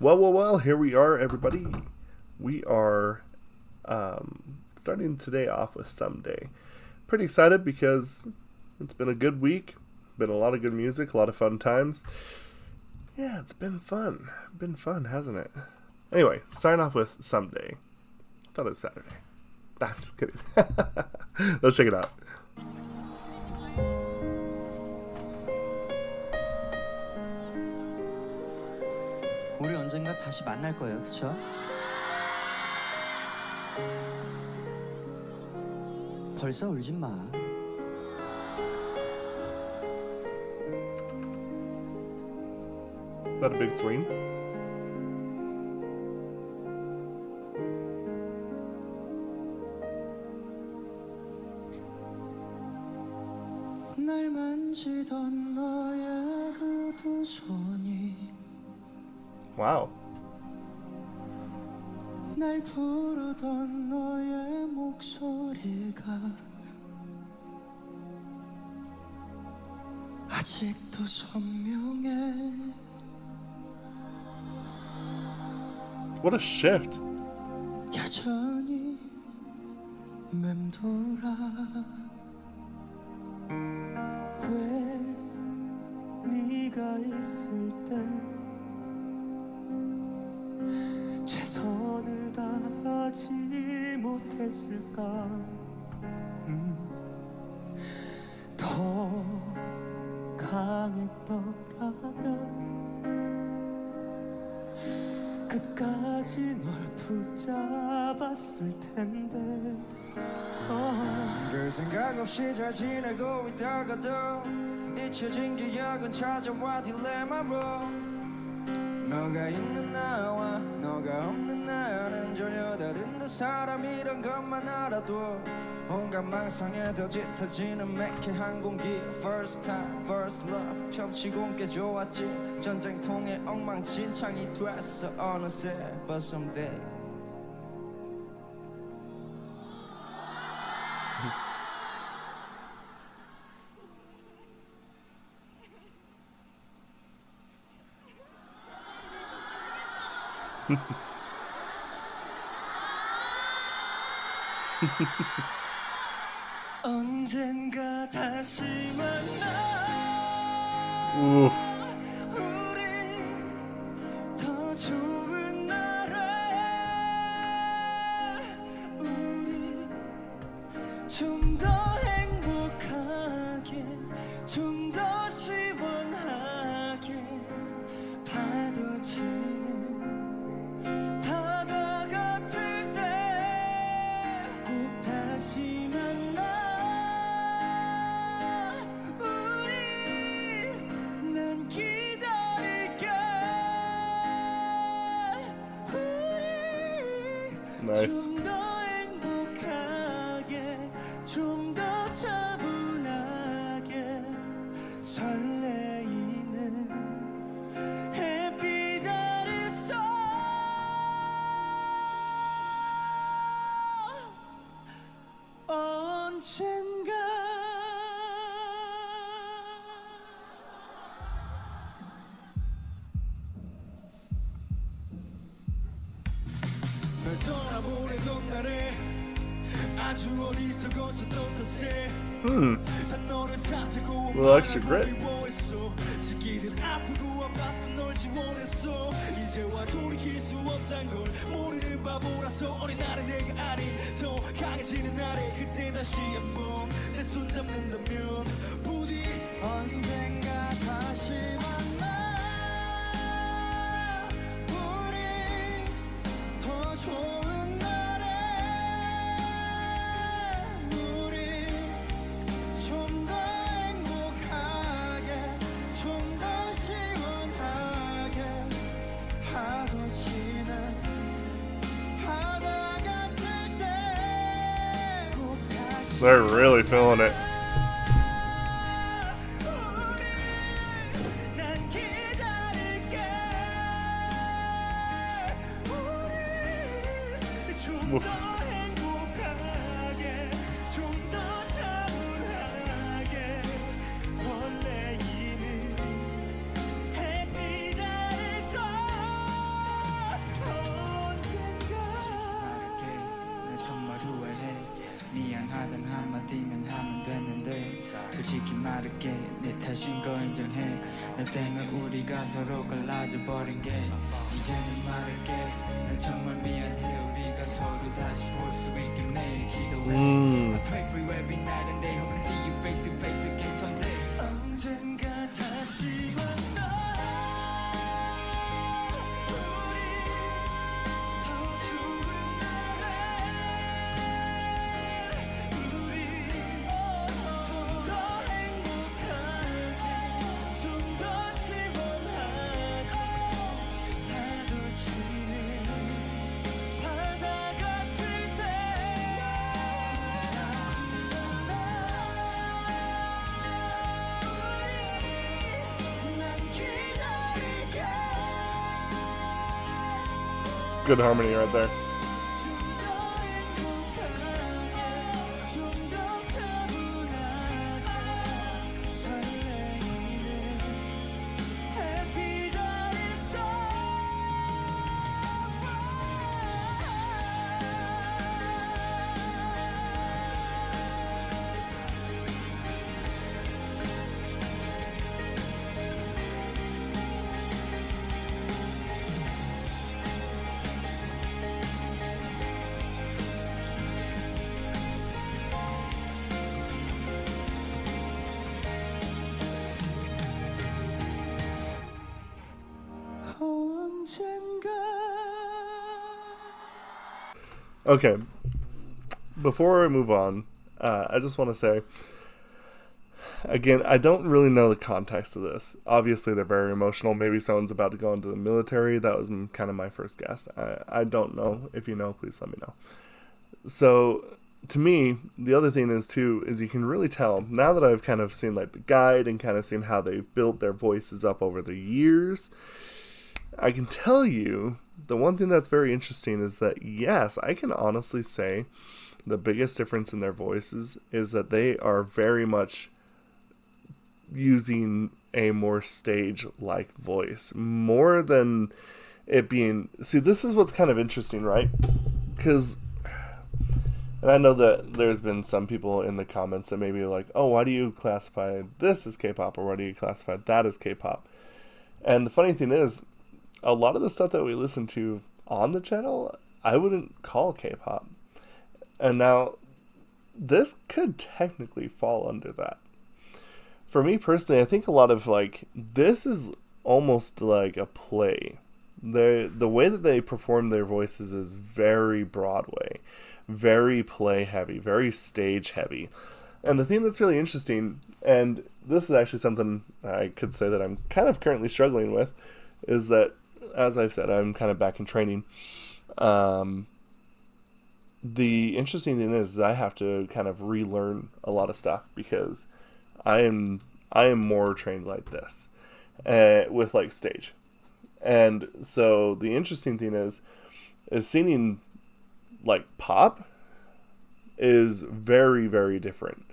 Well, here we are, everybody. We are starting today off with Someday. Pretty excited because it's been a good week. Been a lot of good music, a lot of fun times. Yeah, it's been fun. Been fun, hasn't it? Anyway, starting off with Someday. Thought it was Saturday. Nah, I'm just kidding. Let's check it out. 우리 언젠가 다시 만날 거예요, 그쵸? 벌써 울지 마. Is that a big swing? 날 만지던 너의 그 두 손이 Wow. 날 부르던 너의 목소리가 아직도 선명해. What a shift. 여전히 맴돌아. 왜 네가 있을 때 최선을 다하지 못했을까. 더 강했더라면 끝까지 널 붙잡았을 텐데. 별 생각 없이 잘 지내고 있다가도 잊혀진 기억은 찾아와 딜레마로. 너가 있는 나와 너가 없는 나는 전혀 다른 두 사람이란 것만 알아도 온갖 망상에 더 짙어지는 매캐한 공기. First time, first love 처음 치곤 꽤 좋았지. 전쟁통에 엉망진창이 됐어 어느새. But someday 언젠가 다시 만나. Oof. 우리 더 좋은 날에 우리 좀 더 행복하게 좀 더 시원하게 파도 치는 바다 같을 때 꼭 다시 만나. Nice. 좀 더 행복하게 좀 더 차분하게 설레이는 햇빛 아래서 언젠가 널 떠나보내던 날에 아주 어리석어서던 탓에 난 너를 탓하고 Little extra grit. 미워했어. 지키듯 아프고 아파서 널 지원했어. 이제와 돌이킬 수 없단 걸 모르는 바보라서 어린 날에 내가 아닌 더 강해지는 날에 그때 다시 한번 내 손 잡는다면 부디 언젠가 다시 만나. 우리 더 좋은 날에 우리 좀 더 행복하게 좀 더 시원하게 파도 치는 바다 같을 때 꼭 다시 They're really feeling it. 난 기다릴게. 우리 좀 더 행복하게 좀 더 차분하게 설레이는 햇빛 아래서 말은 한마디면 하면 되는데 솔직히 말할게 내 탓인 거 인정해 나 때문에 우리가 서로 갈라져버린 게 이제는 말할게 난 정말 미안해 우리가 서로 다시 볼 수 있겠네 기도해 I pray for you every night and day hoping to see you face to face again someday 언젠가 다시 만나 Good harmony right there. Okay, before I move on, I just want to say, again, I don't really know the context of this. Obviously, they're very emotional. Maybe someone's about to go into the military. That was kind of my first guess. I don't know. If you know, please let me know. So, to me, the other thing is, too, is you can really tell, now that I've kind of seen, like, the guide and kind of seen how they've built their voices up over the years, I can tell you the one thing that's very interesting is that, yes, I can honestly say the biggest difference in their voices is that they are very much using a more stage-like voice, more than it being... See, this is what's kind of interesting, right? Because, and I know that there's been some people in the comments that maybe like, oh, why do you classify this as K-pop, or why do you classify that as K-pop? And the funny thing is, a lot of the stuff that we listen to on the channel, I wouldn't call K-pop. And now, this could technically fall under that. For me personally, I think a lot of, like, this is almost like a play. The way that they perform their voices is very Broadway, very play heavy, very stage heavy. And the thing that's really interesting, and this is actually something I could say that I'm kind of currently struggling with, is that, as I've said, I'm kind of back in training. The interesting thing is I have to kind of relearn a lot of stuff because I am more trained like this with like stage. And so the interesting thing is singing like pop is very, very different.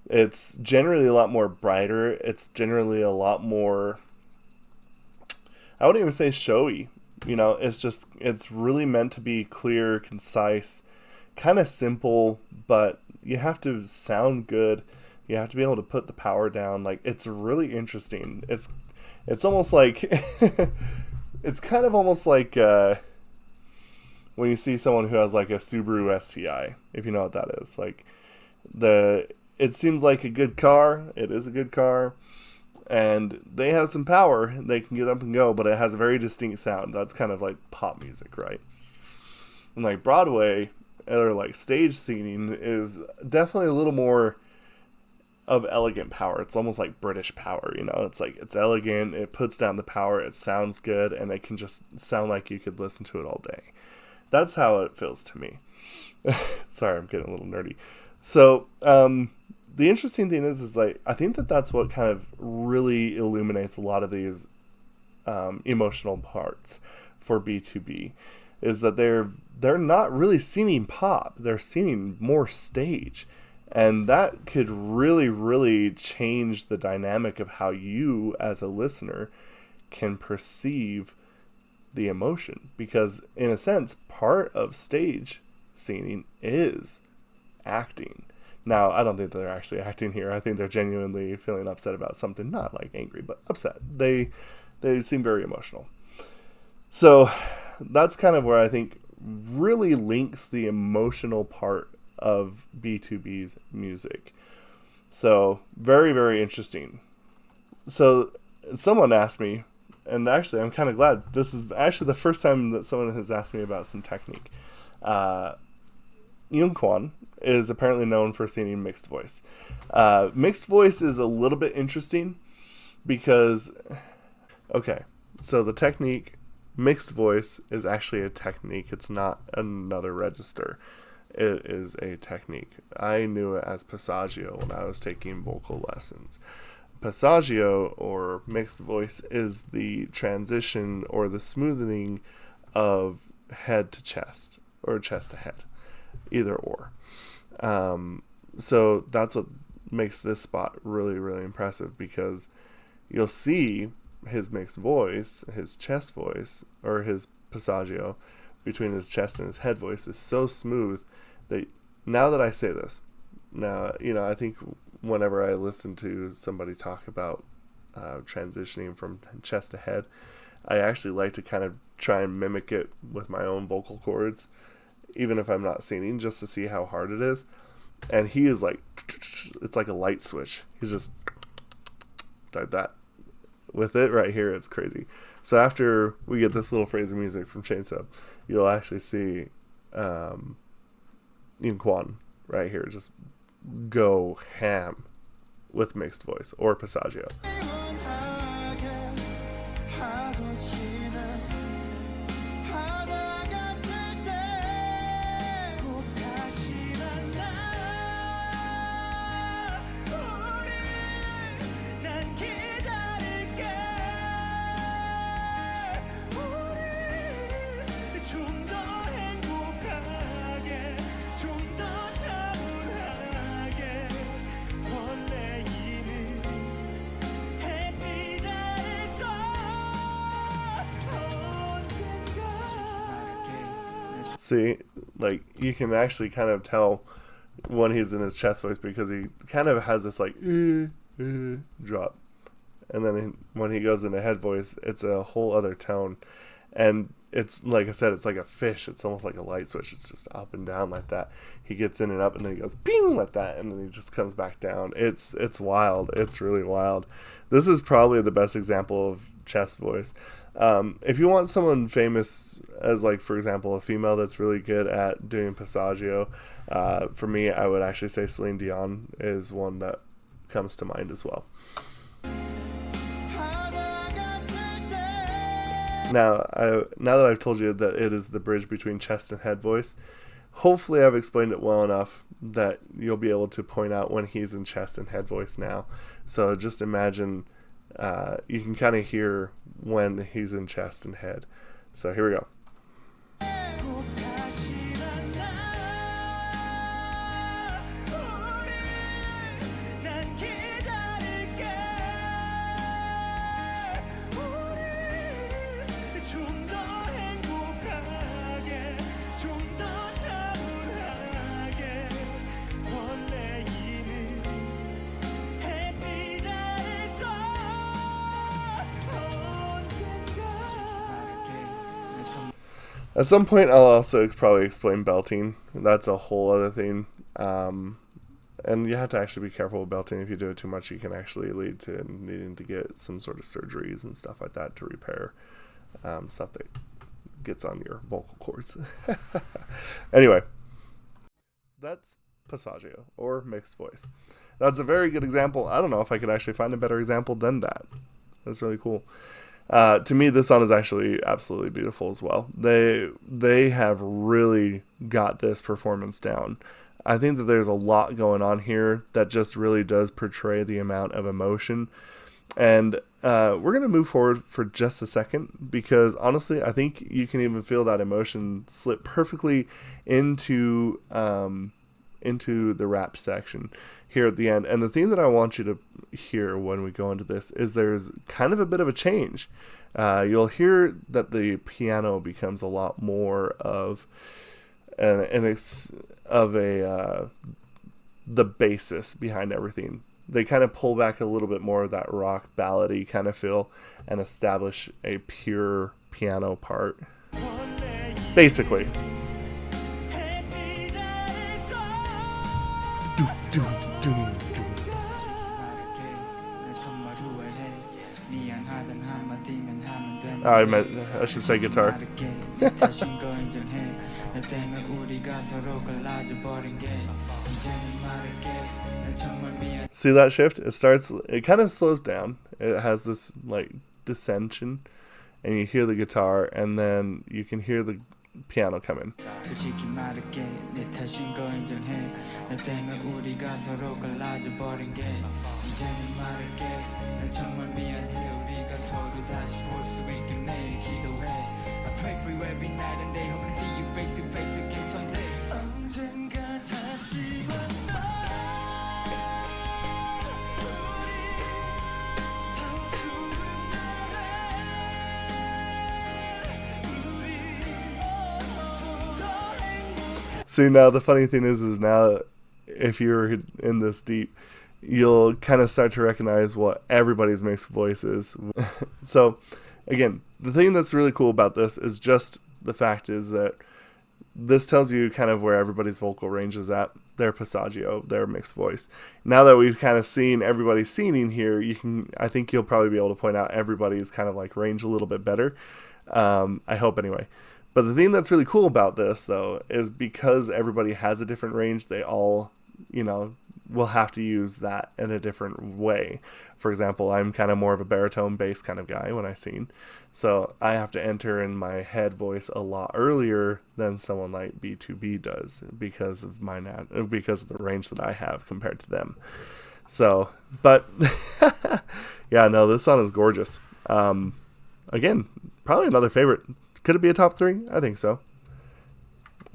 It's generally a lot more brighter. It's generally a lot more, I wouldn't even say showy. You know, it's really meant to be clear, concise, kind of simple, but you have to sound good. You have to be able to put the power down. Like, it's really interesting. It's almost like, it's kind of almost like when you see someone who has like a Subaru STI, if you know what that is. Like, it seems like a good car. It is a good car. And they have some power. They can get up and go, but it has a very distinct sound. That's kind of like pop music, right? And like Broadway, or like stage singing, is definitely a little more of elegant power. It's almost like British power, you know? It's like, it's elegant, it puts down the power, it sounds good, and it can just sound like you could listen to it all day. That's how it feels to me. Sorry, I'm getting a little nerdy. So, the interesting thing is like, I think that's what kind of really illuminates a lot of these emotional parts for B2B, is that they're not really singing pop, they're singing more stage. And that could really, really change the dynamic of how you, as a listener, can perceive the emotion. Because, in a sense, part of stage singing is acting. Now, I don't think they're actually acting here. I think they're genuinely feeling upset about something, not like angry, but upset. They seem very emotional. So that's kind of where I think really links the emotional part of B2B's music. So very, very interesting. So someone asked me, and actually I'm kind of glad. This is actually the first time that someone has asked me about some technique. Yoon Kwon is apparently known for singing mixed voice. Mixed voice is a little bit interesting because, okay, so the technique, mixed voice, is actually a technique. It's not another register. It is a technique. I knew it as passaggio when I was taking vocal lessons. Passaggio, or mixed voice, is the transition or the smoothing of head to chest or chest to head, either or. So that's what makes this spot really, really impressive, because you'll see his mixed voice, his chest voice, or his passaggio between his chest and his head voice is so smooth that, now that I say this, now, I think whenever I listen to somebody talk about transitioning from chest to head, I actually like to kind of try and mimic it with my own vocal cords, even if I'm not singing, just to see how hard it is. And he is like, it's like a light switch. He's just like that. With it right here, it's crazy. So after we get this little phrase of music from Chainsaw, you'll actually see Yoon Kwon right here just go ham with mixed voice or passaggio. See, like, you can actually kind of tell when he's in his chest voice, because he kind of has this like drop, and then when he goes into head voice, it's a whole other tone. And it's, like I said, it's like a fish. It's almost like a light switch. It's just up and down like that. He gets in and up, and then he goes ping like that, and then he just comes back down. It's wild. It's really wild. This is probably the best example of chest voice. If you want someone famous as, like, for example, a female that's really good at doing passaggio, for me, I would actually say Celine Dion is one that comes to mind as well. Now that I've told you that it is the bridge between chest and head voice, hopefully I've explained it well enough that you'll be able to point out when he's in chest and head voice now. So just imagine, you can kind of hear when he's in chest and head. So here we go. At some point, I'll also probably explain belting. That's a whole other thing. And you have to actually be careful with belting. If you do it too much, you can actually lead to needing to get some sort of surgeries and stuff like that to repair stuff that gets on your vocal cords. Anyway, that's passaggio, or mixed voice. That's a very good example. I don't know if I could actually find a better example than that. That's really cool. To me, this song is actually absolutely beautiful as well. They have really got this performance down. I think that there's a lot going on here that just really does portray the amount of emotion. And we're going to move forward for just a second, because honestly, I think you can even feel that emotion slip perfectly into the rap section here at the end. And the thing that I want you to hear when we go into this is there's kind of a bit of a change. You'll hear that the piano becomes a lot more of the basis behind everything. They kind of pull back a little bit more of that rock ballady kind of feel and establish a pure piano part. Basically. I should say guitar. See that shift? It kind of slows down. It has this like dissension, and you hear the guitar, and then you can hear the piano come in. See, now the funny thing is now if you're in this deep, you'll kind of start to recognize what everybody's mixed voice is. So, again, the thing that's really cool about this is just the fact is that this tells you kind of where everybody's vocal range is at, their passaggio, their mixed voice. Now that we've kind of seen everybody's singing here, I think you'll probably be able to point out everybody's kind of like range a little bit better. I hope anyway. But the thing that's really cool about this, though, is because everybody has a different range, they all, will have to use that in a different way. For example, I'm kind of more of a baritone bass kind of guy when I sing. So I have to enter in my head voice a lot earlier than someone like B2B does because of the range that I have compared to them. So, but yeah, no, this song is gorgeous. Again, probably another favorite. Could it be a top 3? I think so.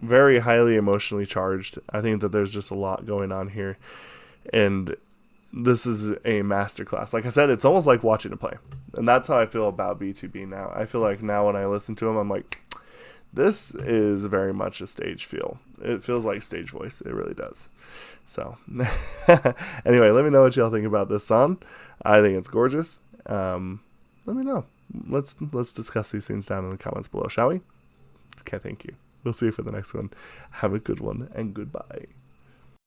Very highly emotionally charged. I think that there's just a lot going on here. And this is a masterclass. Like I said, it's almost like watching it play. And that's how I feel about B2B now. I feel like now when I listen to him, I'm like, this is very much a stage feel. It feels like stage voice. It really does. So anyway, let me know what y'all think about this song. I think it's gorgeous. Let me know. Let's discuss these things down in the comments below, shall we? Okay, thank you. We'll see you for the next one. Have a good one, and goodbye.